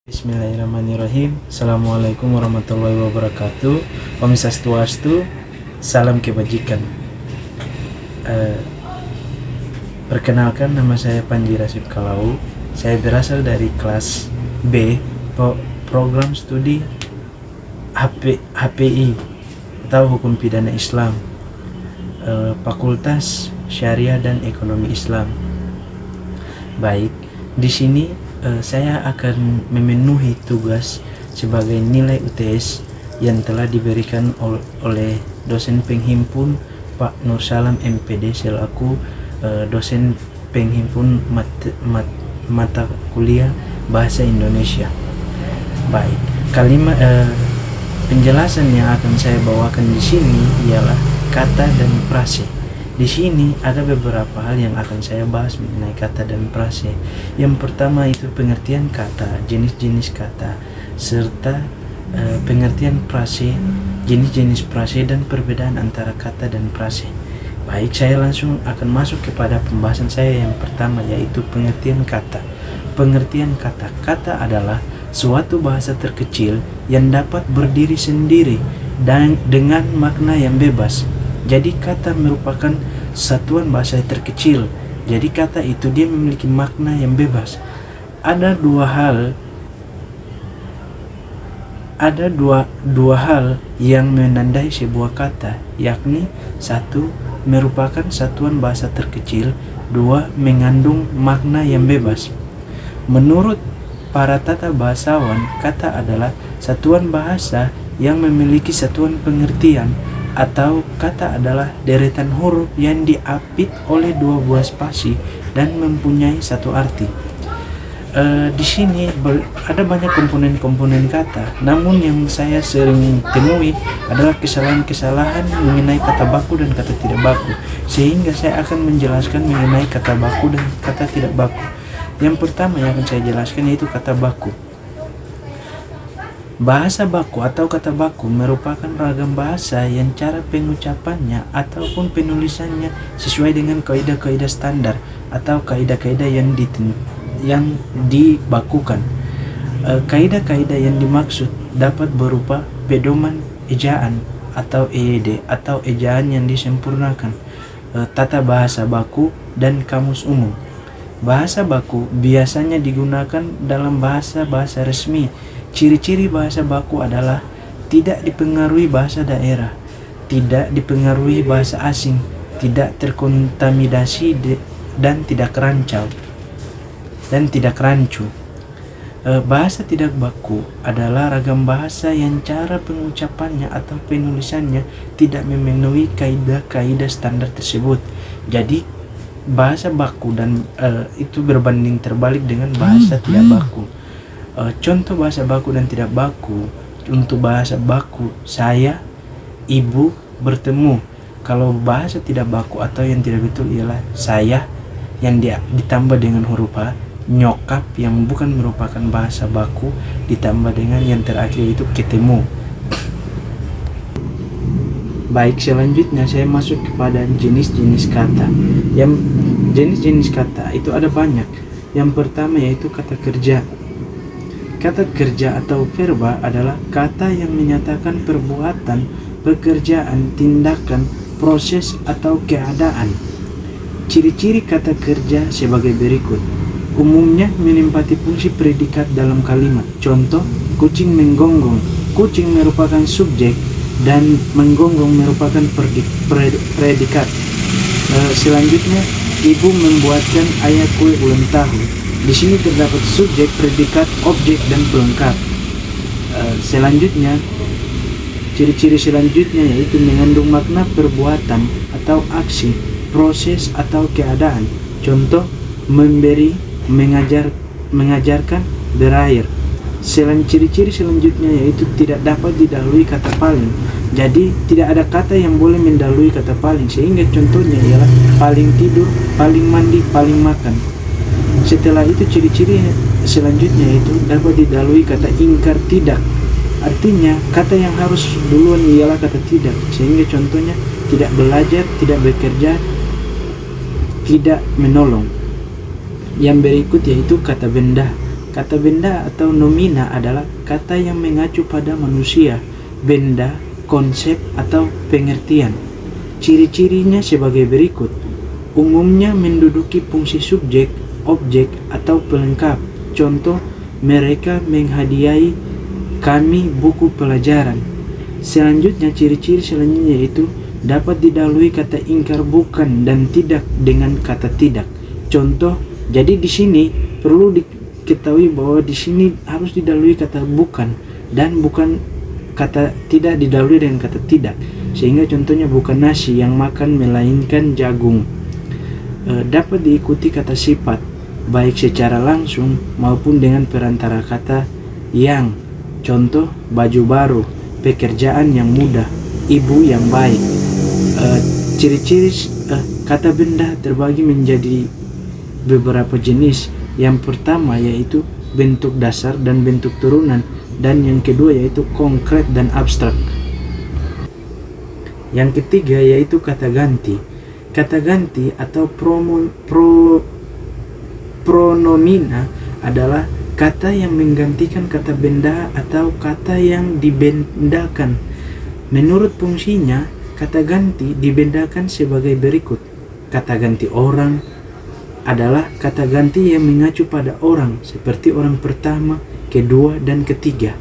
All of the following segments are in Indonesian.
Bismillahirrahmanirrahim. Assalamualaikum warahmatullahi wabarakatuh. Om Swastiastu. Salam kebajikan. Perkenalkan, nama saya Panji Rasif Kalau. Saya berasal dari kelas B, program studi HPI atau Hukum Pidana Islam, Fakultas Syariah dan Ekonomi Islam. Baik, di sini saya akan memenuhi tugas sebagai nilai UTS yang telah diberikan oleh dosen penghimpun Pak Nur Salam MPD selaku dosen penghimpun mata kuliah Bahasa Indonesia. Baik, kalimat penjelasan yang akan saya bawakan di sini ialah kata dan frase. Di sini ada beberapa hal yang akan saya bahas mengenai kata dan frase. Yang pertama itu pengertian kata, jenis-jenis kata, serta pengertian frase, jenis-jenis frase dan perbedaan antara kata dan frase. Baik, saya langsung akan masuk kepada pembahasan saya yang pertama, yaitu pengertian kata. Pengertian kata. Kata adalah suatu bahasa terkecil yang dapat berdiri sendiri dan dengan makna yang bebas. Jadi kata merupakan satuan bahasa terkecil. Jadi kata itu dia memiliki makna yang bebas. Ada dua hal yang menandai sebuah kata, yakni satu, merupakan satuan bahasa terkecil, dua, mengandung makna yang bebas. Menurut para tata bahasawan, kata adalah satuan bahasa yang memiliki satuan pengertian, atau kata adalah deretan huruf yang diapit oleh dua buah spasi dan mempunyai satu arti. Di sini ada banyak komponen-komponen kata, namun yang saya sering temui adalah kesalahan-kesalahan mengenai kata baku dan kata tidak baku, sehingga saya akan menjelaskan mengenai kata baku dan kata tidak baku. Yang pertama yang akan saya jelaskan yaitu kata baku. Bahasa baku atau kata baku merupakan ragam bahasa yang cara pengucapannya ataupun penulisannya sesuai dengan kaidah-kaidah standar atau kaidah-kaidah yang dibakukan. Kaidah-kaidah yang dimaksud dapat berupa pedoman ejaan atau EYD atau ejaan yang disempurnakan, tata bahasa baku, dan kamus umum. Bahasa baku biasanya digunakan dalam bahasa-bahasa resmi. Ciri-ciri bahasa baku adalah tidak dipengaruhi bahasa daerah, tidak dipengaruhi bahasa asing, tidak terkontaminasi dan tidak rancu. Bahasa tidak baku adalah ragam bahasa yang cara pengucapannya atau penulisannya tidak memenuhi kaidah-kaidah standar tersebut. Jadi bahasa baku dan itu berbanding terbalik dengan bahasa tidak baku. Contoh bahasa baku dan tidak baku. Untuk bahasa baku, saya, ibu bertemu. Kalau bahasa tidak baku atau yang tidak betul ialah saya yang ditambah dengan huruf H, nyokap yang bukan merupakan bahasa baku ditambah dengan yang terakhir itu ketemu. Baik, selanjutnya saya masuk kepada jenis-jenis kata. Yang jenis-jenis kata itu ada banyak. Yang pertama yaitu kata kerja. Kata kerja atau verba adalah kata yang menyatakan perbuatan, pekerjaan, tindakan, proses, atau keadaan. Ciri-ciri kata kerja sebagai berikut. Umumnya menempati fungsi predikat dalam kalimat. Contoh, kucing menggonggong. Kucing merupakan subjek dan menggonggong merupakan predikat. Selanjutnya, ibu membuatkan ayah kue ulang tahun. Di sini terdapat subjek, predikat, objek, dan pelengkap. Selanjutnya, ciri-ciri selanjutnya yaitu mengandung makna perbuatan atau aksi, proses, atau keadaan. Contoh, memberi, mengajarkan, berair. Ciri-ciri selanjutnya yaitu tidak dapat didahului kata paling. Jadi tidak ada kata yang boleh mendahului kata paling, sehingga contohnya ialah paling tidur, paling mandi, paling makan. Setelah itu ciri-ciri selanjutnya itu dapat didahului kata ingkar, tidak. Artinya kata yang harus duluan ialah kata tidak, sehingga contohnya tidak belajar, tidak bekerja, tidak menolong. Yang berikut yaitu kata benda. Kata benda atau nomina adalah kata yang mengacu pada manusia, benda, konsep, atau pengertian. Ciri-cirinya sebagai berikut. Umumnya menduduki fungsi subjek, objek, atau pelengkap. Contoh, mereka menghadiahi kami buku pelajaran. Selanjutnya, ciri-ciri selanjutnya yaitu dapat didahului kata ingkar bukan dan tidak dengan kata tidak. Contoh, jadi di sini perlu diketahui bahwa di sini harus didahului kata bukan dan bukan kata tidak didahului dengan kata tidak. Sehingga contohnya bukan nasi yang makan melainkan jagung. Dapat diikuti kata sifat baik secara langsung maupun dengan perantara kata yang. Contoh, baju baru, pekerjaan yang mudah, ibu yang baik. Ciri-ciri kata benda terbagi menjadi beberapa jenis. Yang pertama yaitu bentuk dasar dan bentuk turunan, dan yang kedua yaitu konkret dan abstrak. Yang ketiga yaitu kata ganti. Kata ganti atau pronomina adalah kata yang menggantikan kata benda atau kata yang dibendakan. Menurut fungsinya, kata ganti dibedakan sebagai berikut. Kata ganti orang adalah kata ganti yang mengacu pada orang, seperti orang pertama, kedua, dan ketiga.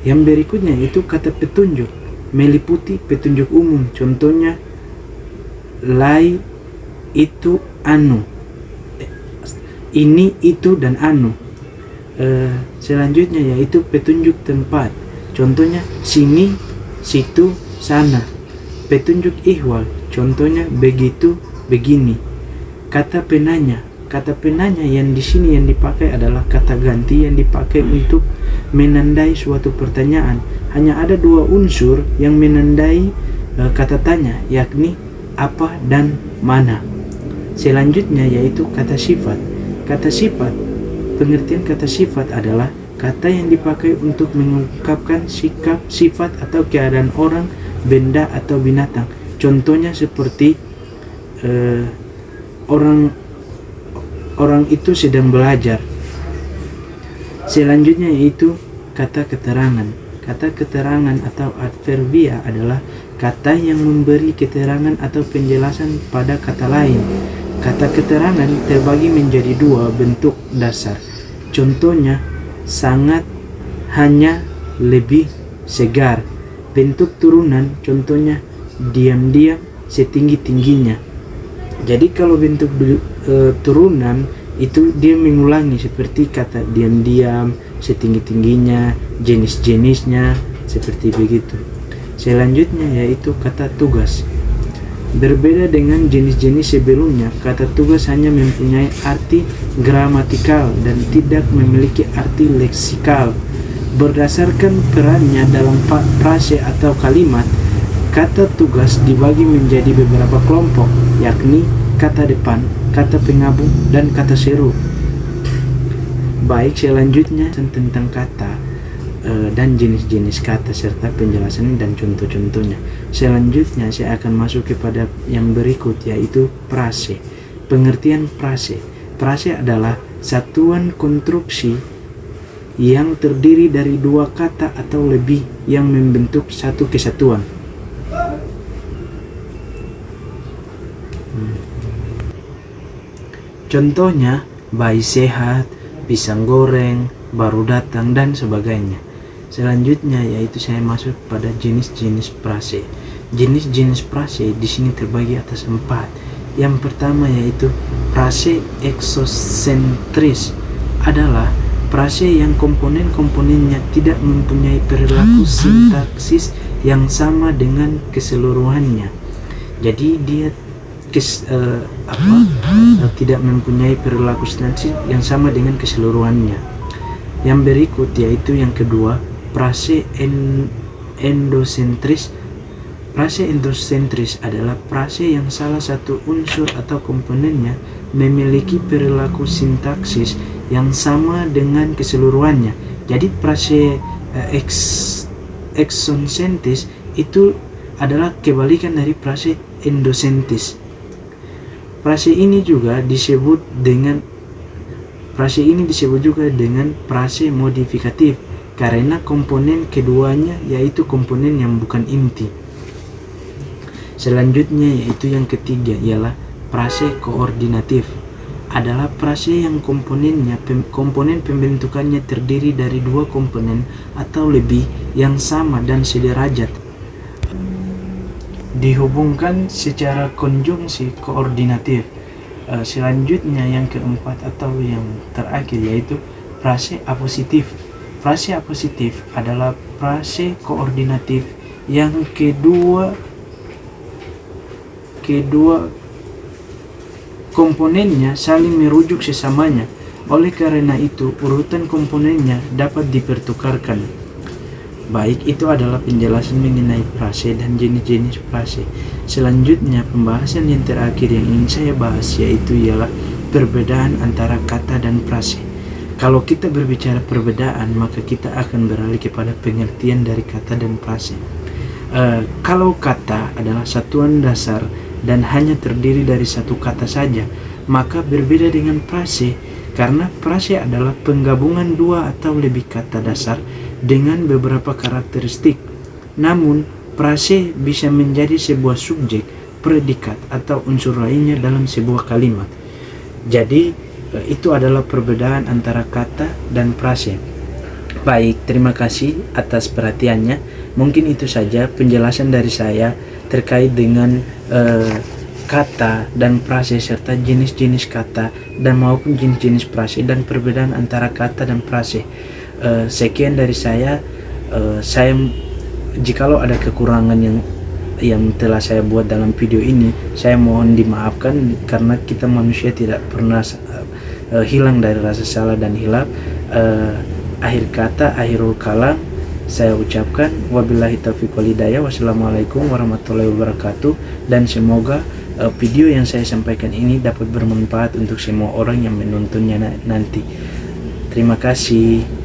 Yang berikutnya itu kata petunjuk, meliputi petunjuk umum. Contohnya, lai, itu, anu. Ini, itu, dan anu. Selanjutnya yaitu petunjuk tempat. Contohnya, sini, situ, sana. Petunjuk ihwal. Contohnya, begitu, begini. Kata penanya. Kata penanya yang di sini yang dipakai adalah kata ganti yang dipakai untuk menandai suatu pertanyaan. Hanya ada dua unsur yang menandai kata tanya, yakni apa dan mana. Selanjutnya yaitu kata sifat. Kata sifat, pengertian kata sifat adalah kata yang dipakai untuk mengungkapkan sikap, sifat, atau keadaan orang, benda, atau binatang. Contohnya seperti orang itu sedang belajar. Selanjutnya yaitu kata keterangan. Kata keterangan atau adverbia adalah kata yang memberi keterangan atau penjelasan pada kata lain. Kata keterangan terbagi menjadi dua bentuk dasar. Contohnya, sangat, hanya, lebih, segar. Bentuk turunan, contohnya diam-diam, setinggi-tingginya. Jadi kalau bentuk turunan itu dia mengulangi seperti kata diam-diam, setinggi-tingginya, jenis-jenisnya, seperti begitu. Selanjutnya yaitu kata tugas. Berbeda dengan jenis-jenis sebelumnya, kata tugas hanya mempunyai arti gramatikal dan tidak memiliki arti leksikal. Berdasarkan perannya dalam frase atau kalimat, kata tugas dibagi menjadi beberapa kelompok, yakni kata depan, kata pengabung, dan kata seru. Baik, selanjutnya tentang kata dan jenis-jenis kata serta penjelasan dan contoh-contohnya. Selanjutnya saya akan masuk kepada yang berikut, yaitu frase. Pengertian frase. Frase adalah satuan konstruksi yang terdiri dari dua kata atau lebih yang membentuk satu kesatuan. Contohnya, bayi sehat, pisang goreng, baru datang, dan sebagainya. Selanjutnya yaitu saya masuk pada jenis-jenis frase. Jenis-jenis frase di sini terbagi atas 4. Yang pertama yaitu frase eksosentris, adalah frase yang komponen-komponennya tidak mempunyai perilaku sintaksis yang sama dengan keseluruhannya. Jadi dia tidak mempunyai perilaku sintaksis yang sama dengan keseluruhannya. Yang berikut yaitu yang kedua, frase endosentris. Frase endosentris adalah frase yang salah satu unsur atau komponennya memiliki perilaku sintaksis yang sama dengan keseluruhannya. Jadi frase eksosentris itu adalah kebalikan dari frase endosentris. Frase ini juga disebut dengan Frase ini disebut juga dengan frase modifikatif karena komponen keduanya yaitu komponen yang bukan inti. Selanjutnya yaitu yang ketiga ialah frase koordinatif. Adalah frase yang komponen pembentukannya terdiri dari dua komponen atau lebih yang sama dan sederajat, dihubungkan secara konjungsi koordinatif. Selanjutnya yang keempat atau yang terakhir yaitu frase apositif. Frase apositif adalah frase koordinatif yang kedua komponennya saling merujuk sesamanya. Oleh karena itu, urutan komponennya dapat dipertukarkan. Baik, itu adalah penjelasan mengenai frase dan jenis-jenis frase. Selanjutnya, pembahasan yang terakhir yang ingin saya bahas yaitu ialah perbedaan antara kata dan frase. Kalau kita berbicara perbedaan, maka kita akan beralih kepada pengertian dari kata dan frase. Kalau kata adalah satuan dasar dan hanya terdiri dari satu kata saja, maka berbeda dengan frase, karena frase adalah penggabungan dua atau lebih kata dasar dengan beberapa karakteristik. Namun, frase bisa menjadi sebuah subjek, predikat, atau unsur lainnya dalam sebuah kalimat. Jadi, itu adalah perbedaan antara kata dan frase. Baik, terima kasih atas perhatiannya. Mungkin itu saja penjelasan dari saya terkait dengan kata dan frase serta jenis-jenis kata dan maupun jenis-jenis frase dan perbedaan antara kata dan frase. Sekian dari saya. Jikalau ada kekurangan yang telah saya buat dalam video ini, saya mohon dimaafkan karena kita manusia tidak pernah hilang dari rasa salah dan hilaf. Akhir kata, akhirul kalam, saya ucapkan wabillahi taufiq wal hidayah. Wassalamualaikum warahmatullahi wabarakatuh. Dan semoga video yang saya sampaikan ini dapat bermanfaat untuk semua orang yang menontonnya nanti. Terima kasih.